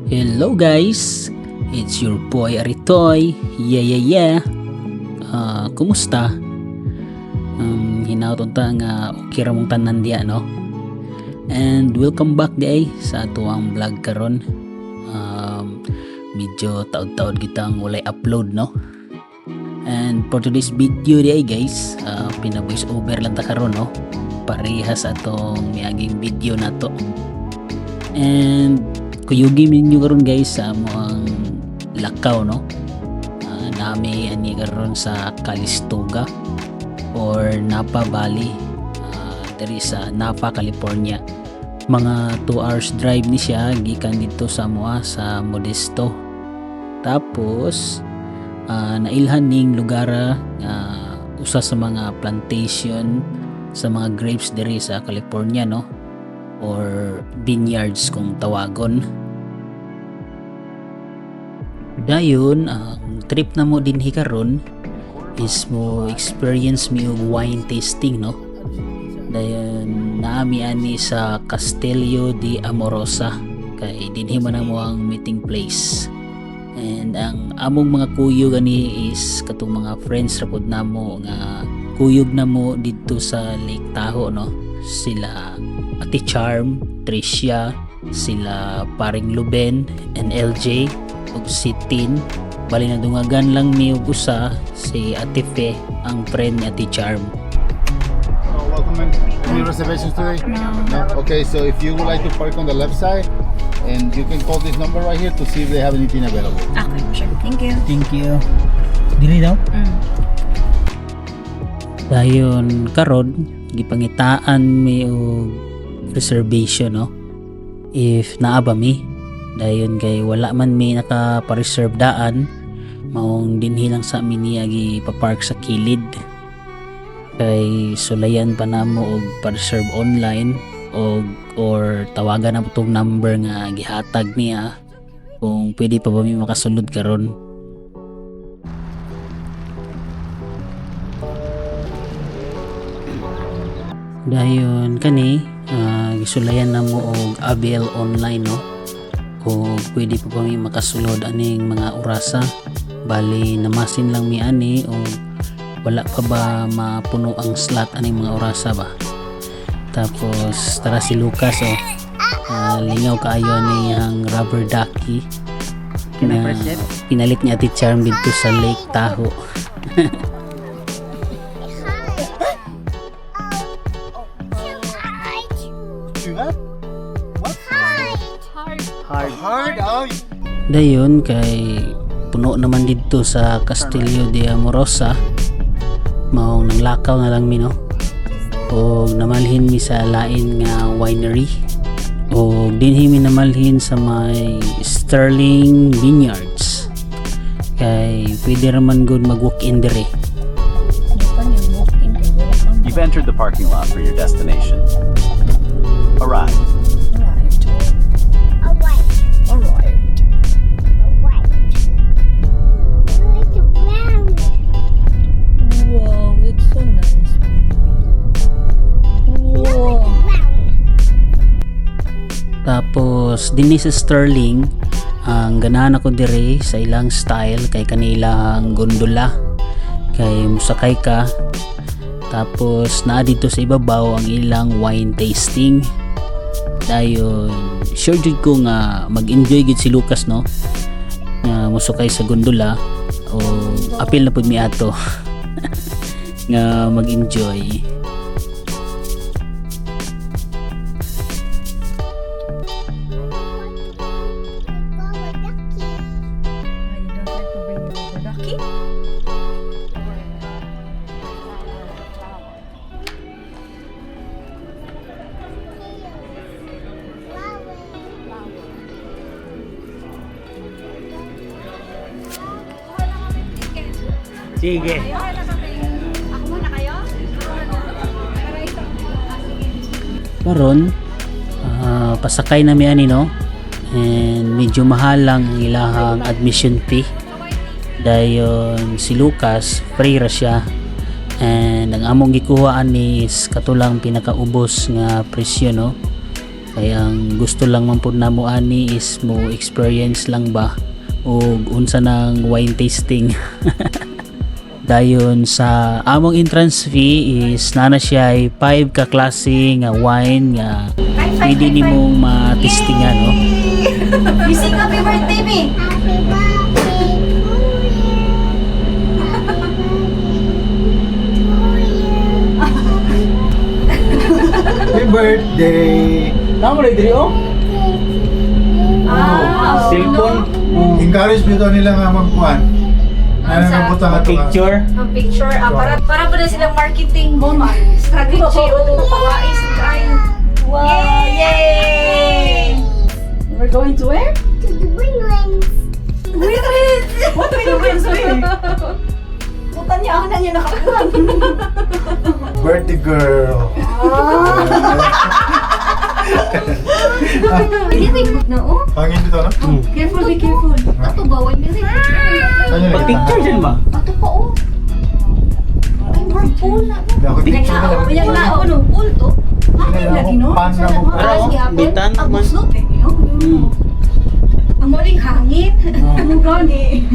Hello guys, it's your boy Aritoy. Yeah. Kumusta? Hinaut unta nga okay ra mong tanan diya, no? And welcome back di sa atuang vlog karon. Medyo taod-taod kitang walay upload, no? And for today's video di guys, pina-voice over lang ta karon, no? Parehas atong miaging video nato. And kuyugi ninyo karon guys sa amoang lakaw, no? Nami ani karon sa Calistoga or Napa Valley, diri sa Napa, California. Mga 2 hours drive ni siya gikan dito sa amoa sa Modesto. Tapos nailhan ning lugar usa sa mga plantation sa mga grapes diri sa California, no? Or vineyards kung tawagon. Dayon ang trip na mo dinhi karon is mo experience mi og wine tasting, no? Dayon naami ani sa Castello de Amorosa, kay dinhi man mo ang meeting place. And ang among mga kuyog ani is katong mga friends ra pud namo nga kuyog na mo dito sa Lake Tahoe, no? Sila Ate Charm, Tricia, sila Paring Luben and LJ ug si Tin. Bali na dungagan lang mi og usa si Ate Fe, ang friend ni Ate Charm. Welcome in. Any reservations today? No. Okay, so if you would like to park on the left side, and you can call this number right here to see if they have anything available. Okay, sure. Thank you. Thank you. Dili daw? Dayon karon gipangitaan mi og reservation, no? If naaba mi, dayon kay wala man mi naka-reserve daan, maong dinhi lang sa amin niya gipapark sa kilid. Kay sulayan pa namo og pa-reserve online or tawagan na po tong number nga gihatag niya kung pwede pa ba mi makasulod karon. Dayon kani gisulayan na mo og avail online, no? O pwede pa mi makasulod aning mga orasa. Bali namasin lang mi ani o wala pa ba mapuno ang slot aning mga orasa ba. Tapos tara si Lucas, lingaw kaayo ani ang rubber ducky na pinalit ni Ate Charm dito sa Lake Tahoe. Hard. Dayon kay puno naman dito sa Castello de Amorosa, maong nanglakaw na lang mi, no? O namalhin mi sa lain nga winery, o dinhi mi namalhin sa may Sterling Vineyards, kay pwede raman good mag walk in dire. You've entered the parking lot for your destination. Arrive. Wow, it's so nice. Wow. Tapos dinhi sa Sterling, ang ganahan ako dire sa ilang style kay kanilang gondola, kay musakay ka. Tapos naa dito sa ibabaw ang ilang wine tasting. Dayon sure jud ko nga mag-enjoy gid si Lucas, no? Nga musakay sa gondola, o apil na pud mi ato nga mag-enjoy. You don't like to bring the ducky? Sige. Karon pasakay na mi ani, no? And medyo mahal lang ang ilahang admission fee. Dayon si Lucas free ra siya, and ang among gikuhaan is katulang pinakaubos nga presyo, no? Kaya ang gusto lang man po namo ani is mo experience lang ba o unsa ng wine tasting. Dayon sa among entrance fee is nana siya ay 5 ka klase nga wine nga pwede nimong matistingan, no? You sing happy birthday, me. Happy birthday! Namo na diri oh. Ah, Cellphone, Encourage nito nila nga magkuhan. Ano nga buta nga ito ka? picture. ang picture. Para po na silang marketing mo, strategy o pawais kayo. Wow! Yay! We're going to where? To the Windlands. Windlands! What Windlands? Puta niya, ang na niya nakakuhan. Birthday girl! Hindi may good na, oh. Hangin dito, no? Careful, be careful. Ato ba? Why music? Saan yun? Picture din ba? Ato pa, oh. Ay, more pool na. Ako picture na lang. Yang na, oh, no, pool to. Hangin lagi, no? Pan na mo. Bitan Ang man. buslo, eh, no? Ang muling hangin. Ang gani.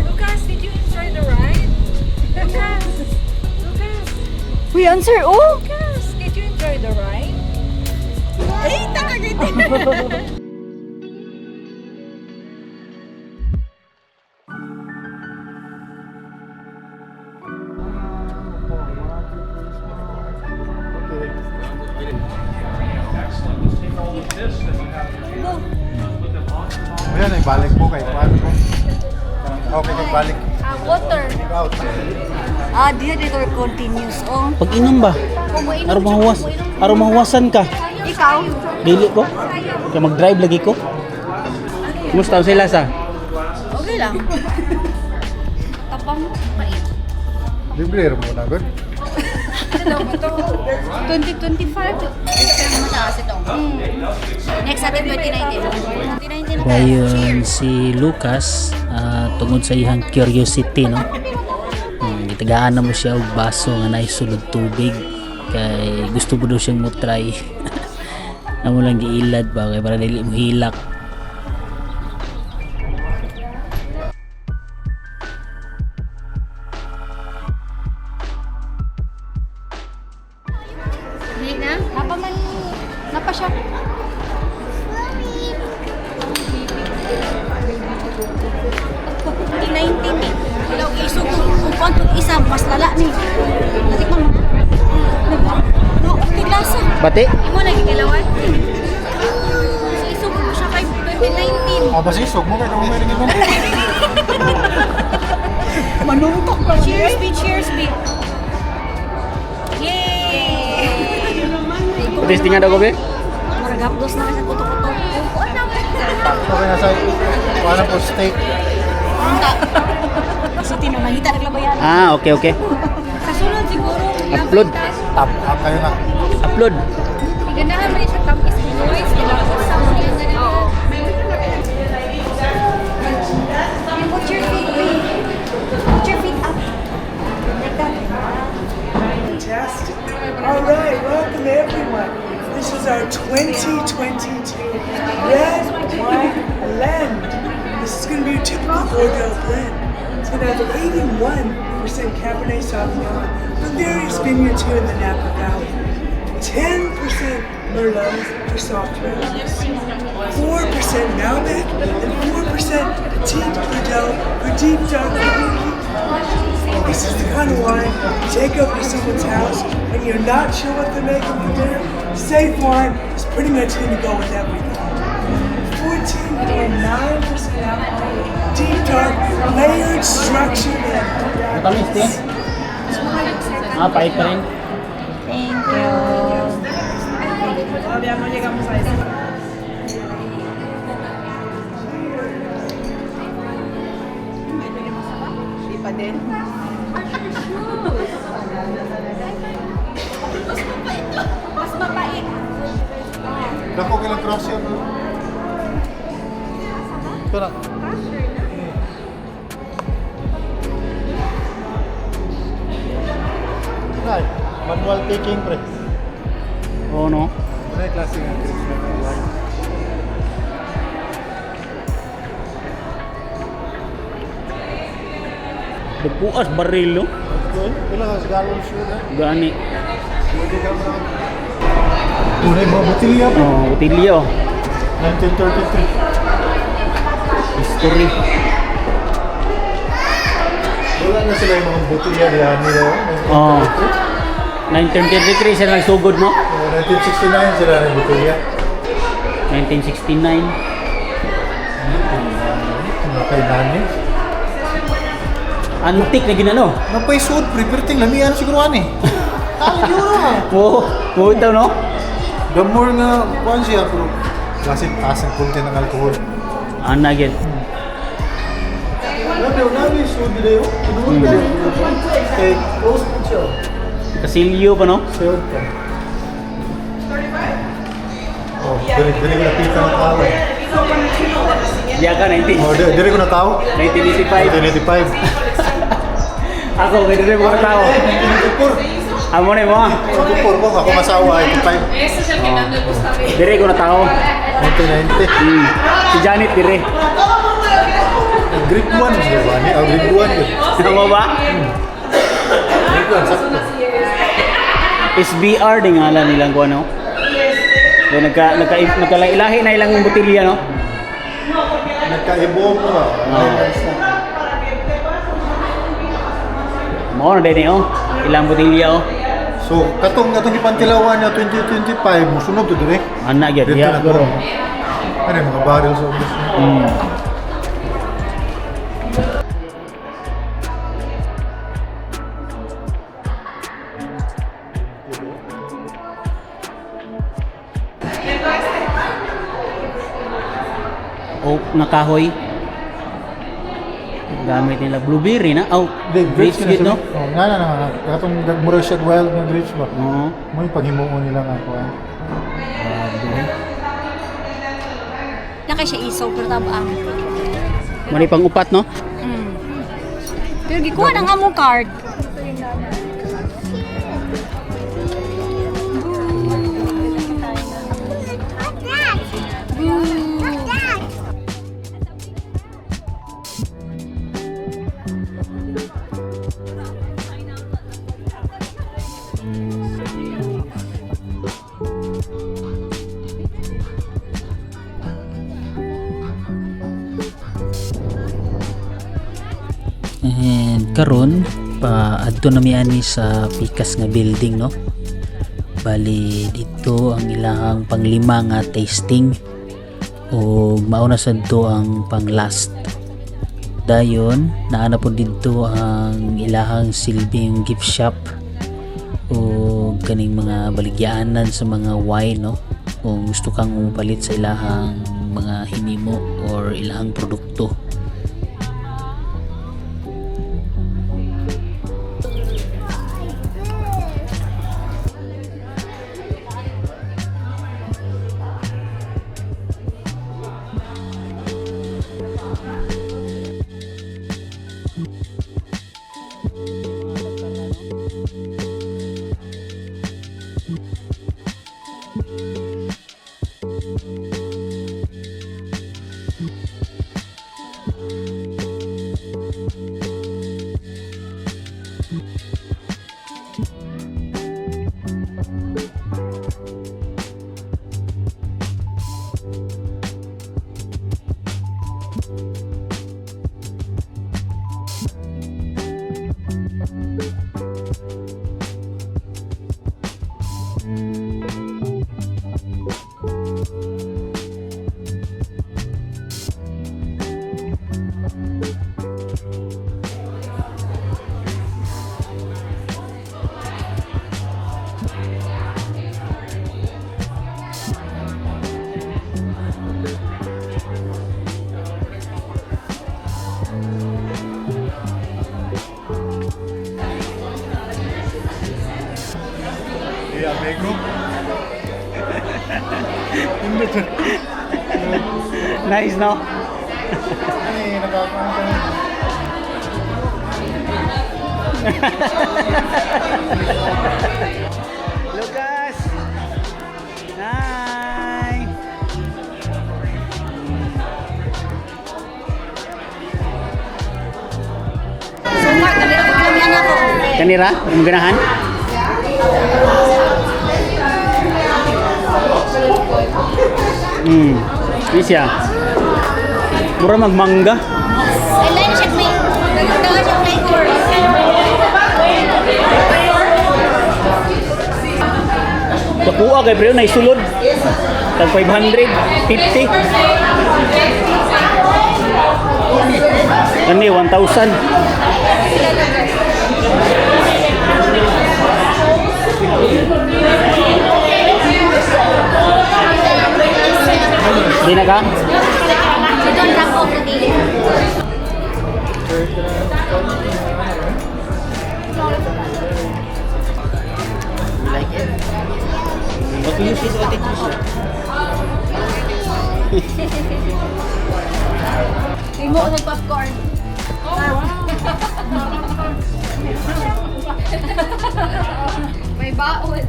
Lucas, did you enjoy the ride? Lucas! Lucas! We answer, oh. Lucas! Did you enjoy the ride? Ayan, ay balik mo kay Juan mo. Okay, kay balik. Water. Out. Ah, dito continuous, oh. Pag inom ba? Araw mahuwasan ka. Ikaw? Dili ko. Kaya mag-drive lagi ko. Kumusta sila sa? Okay lang. Tapang mait. Libre mo na, good? 2025. Mataas ito. Next natin 2019. 2019 na tayo. Dayon si Lucas tungod sa iyang curiosity, no? Gitagaan na mo siya og baso nga naisulod tubig kay gusto mo daw siyang mo try. Amo lang giilad ba kay para dili mo hilak. Hindi na? Napa siya. Ilaw isog kung isa mas lala ni. Natikman mo. No, okay lasa. Bati? Imo lagi kilawan. Sa isog mo siya kay 2019. Ah, basta isog mo kay kung may rin ito. Manuntok pa. Cheers, be, cheers, be. Yay! Testing nga daw ko be? Maragapdos na kasi kuto-kuto. Kuan na. Okay na sa paano po steak. Sa tinamahita naglabayan. Ah, okay. Sa sunod siguro. Upload. Tap, kayo na. Upload. Ganahan mo rin siya tampis ni Lois. Kailangan sa mga yan na Oo. Put your feet up. Put your feet up. Like that. Fantastic. All right, welcome everyone. This is our 2022 Red Wine Blend. This is going to be your typical Bordeaux blend. It's going to have 81% Cabernet Sauvignon from various vineyards here in the Napa Valley. 10% Merlot for soft roses, 4% Malbec, and 4% Petit Verdot for deep dark flavor. This is the kind of wine you take over to someone's house and you're not sure what they're making for dinner. Safe Wine is pretty much going to go with everything. 14.9% alcohol, deep dark, layered structure, and Matamis din? Pahit pa rin. Thank you. todavía no llegamos a eso. din. Mas mabait. Dako ka lang cross yan. Ito na. Ay, manual taking pre. Oo, no? Ano yung klase ng grips na manual? Nagpuas baril, no? Ilang galon siya na. Gani. Pwede ka mo lang. Tunay mga botilya po. Oh, utilyo. 1933. History. Wala na sila yung mga botilya diyan nila. Oh. 1933 sila nagsugod, no? 1969 sila ng botilya. 1969. Mga kay nani. Antik na ginano. Napay suot pre, pero tingnan niya siguro ani. Ang yun. Oo, oo ito, no? The more nga kuan siya pero kasi taas ang content ng alcohol. Ana gid. Nabi suot dito. Kay close po siya. Kasilyo pa, no? Suot ka. Oh, dire ko nakita ng tao. Diya ka, Oh, dire ko na tao. 1985. 1985. Ako, kaya rin mga tao. Amo na mo. Kupor ko ako masawa 85. Dire ko na tao. 1990. Si Janet, dire. Grade 1 siya ba? Grade 1 yun. Tama ba? Grade 1, sakto. SBR din nga lang nilang kung ano. Then nagkailahi na ilang botilya, no? Nagkaibong mo. Mao na din, oh. Ilang botilya, oh. So, katong ipantilawan niya 2025, musunod to dire. Ana gyud, Dito ya, na guro. Ano yung mga barrels of this? Oak na kahoy. Gamit nila blueberry na. Oh, grapes gid, no? Oh, nga. Katong mura siya wild nga grapes ba? Oo. Mo yung paghimuon nila nga ko. Naka siya isaw pero tabaang. Mani pang upat, no? Pero gikuha na nga mo card. And karon pa adto na mi ani sa pikas nga building, no? Bali dito ang ilahang panglima nga tasting o mauna sad to ang pang last. Dayon naana po dito ang ilahang silbing gift shop o kaning mga baligyaanan sa mga wine, no? Kung gusto kang upalit sa ilahang mga hinimo or ilahang produkto. Nice, no? Lucas! Hi! So, Mark, kami ako. Kanira? Ang ganahan? Isya. Mura magmangga. And then, siya may, nagdaga siya flavor. Kapuha kay Brio, naisulod. Tag 550. Kani, 1,000. Di na ka? You don't have all the day. Imo ng popcorn. May baon.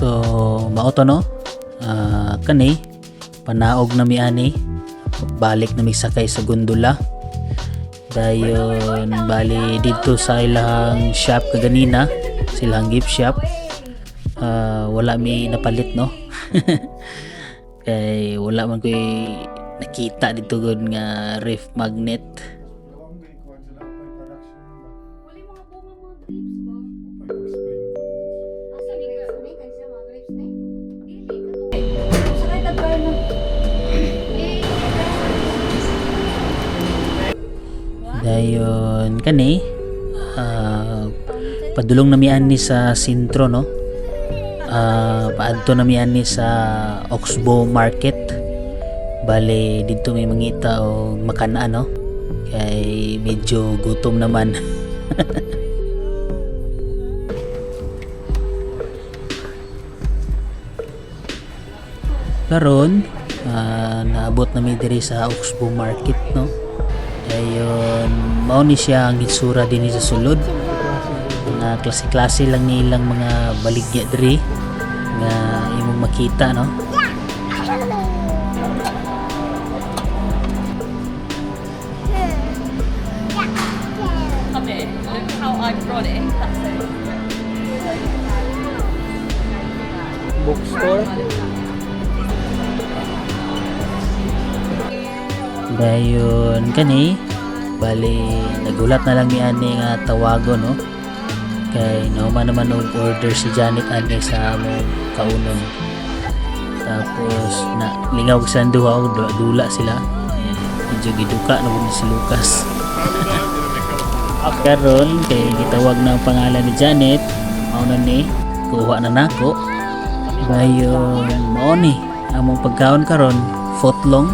So, mauto no? Kani, panaog na mi ani. Balik na mi sakay sa gondola. Dayon, bali dito sa ilang shop kaganina, silang gift shop. Wala mi napalit no. Kay wala man ko'y nakita dito gud nga ref magnet. Dayon kani padulong na mi ani sa sentro no. Paadto na mi ani sa Oxbow Market. Bale dito may mangita o makanaan no. Kay medyo gutom naman. Karon naabot na mi diri sa Oxbow Market no. Dayon mao ni siya ang itsura dinhi sa sulod. Mga klase-klase lang nilang mga baligya diri nga imong makita no. Come here. Look how I brought it. That's it. Bookstore. Dayon kani bali nagulat na lang ni ani nga tawagon no. Kay nauman naman og order si Janet ani sa among kaunon. Tapos na lingaw sa duha og dula sila. Medyo giduka na gud si Lucas. Karon kay gitawag na ang pangalan ni Janet, mao na ni kuha na nako. Dayon mao ni among pagkaon karon footlong.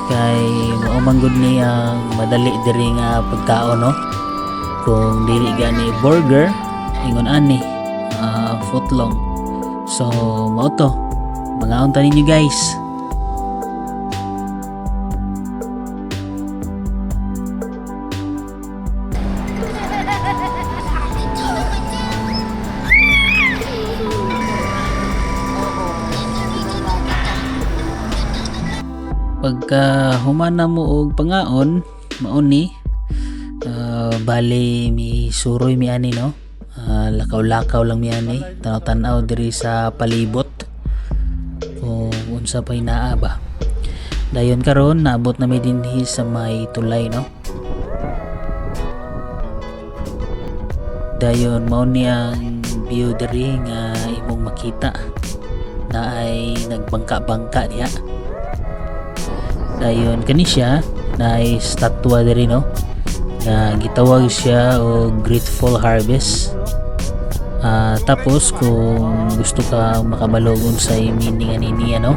Kay mao man gud ni ang madali diri nga pagkaon no. Kung dili gani burger ingon ani footlong. So mao to mangaon ta ninyo guys. Pagka humana mo og pangaon mao ni bali mi suroy mi ani no. Lakaw-lakaw lang mi ani tanaw-tanaw diri sa palibot kung unsa pay naa ba. Dayon karon naabot na mi dinhi sa may tulay no. Dayon mao ni ang view diri nga imong makita na ay nagbangka-bangka diha. Dayon kani siya na ay statwa diri no. Gitawag siya o Grateful Harvest. Tapos kung gusto ka makabalog sa meaning ani niya no,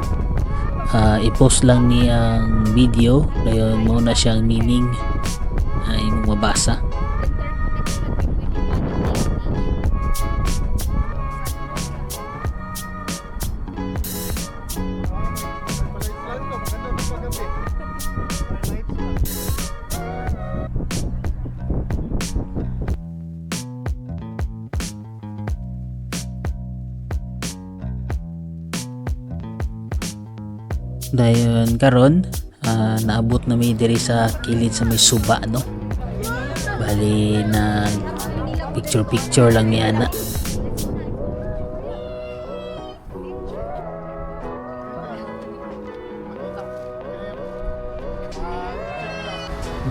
i-post lang ni ang video dayon mo na siyang meaning ay mabasa. Dayon karon naabot na mi diri sa kilid sa may suba no. Bali na picture lang ni ana.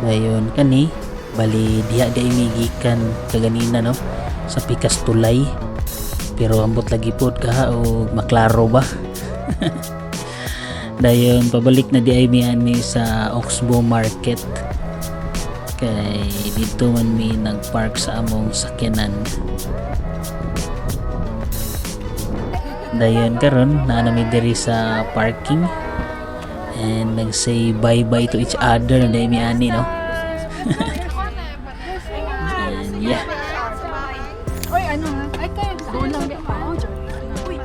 Dayon kani bali diha day migikan kaganina no sa pikas tulay, pero ambot lagi pod kaha o maklaro ba. Dayon pabalik na di ay mi ani sa Oxbow Market kay dito man mi nagpark sa among sakyanan. Dayon karon na mi diri sa parking and nag-say bye-bye to each other na dahil mi ani no. And yeah, Oy, ano ha? Ay, kayo. Doon lang ba pa? Uy,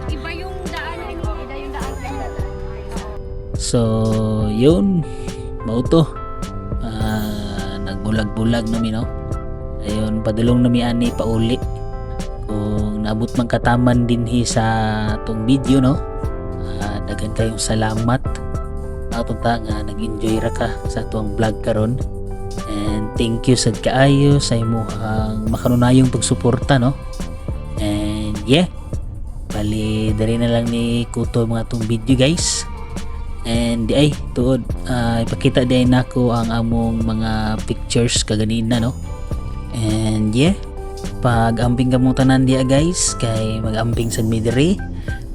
iba yung daan. Iba yung daan. so yun mao to. Nagbulag-bulag na mi no. Ayun, padulong na mi ani pauli. Kung naabot man kataman dinhi sa tong video no. Dagan kayong salamat. Nautunta nga nag-enjoy ra ka sa tuang vlog karon. And thank you sad kaayo sa imong makanunayong pagsuporta no. And yeah, bali dali na lang ni kuto mga tong video guys. And di ay tuod ipakita din nako ang among mga pictures kaganina no. And yeah, pag-amping kamo tanan diya guys, kay mag-amping sa midiri.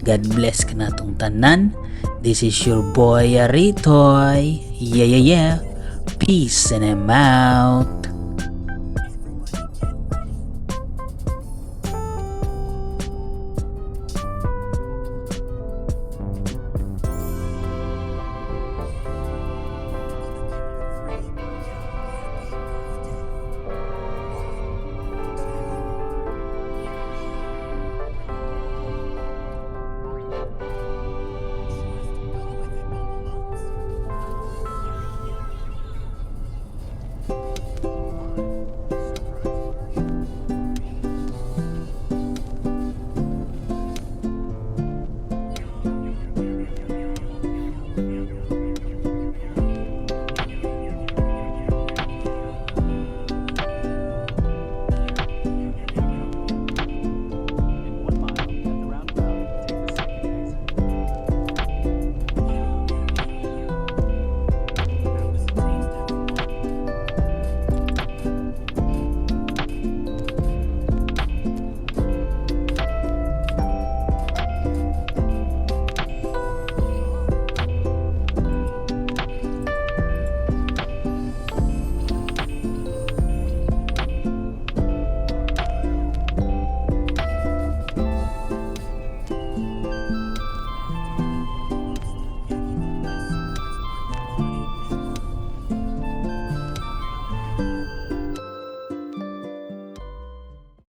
God bless ka natong tanan. This is your boy Aritoy. Yeah. Peace and I'm out.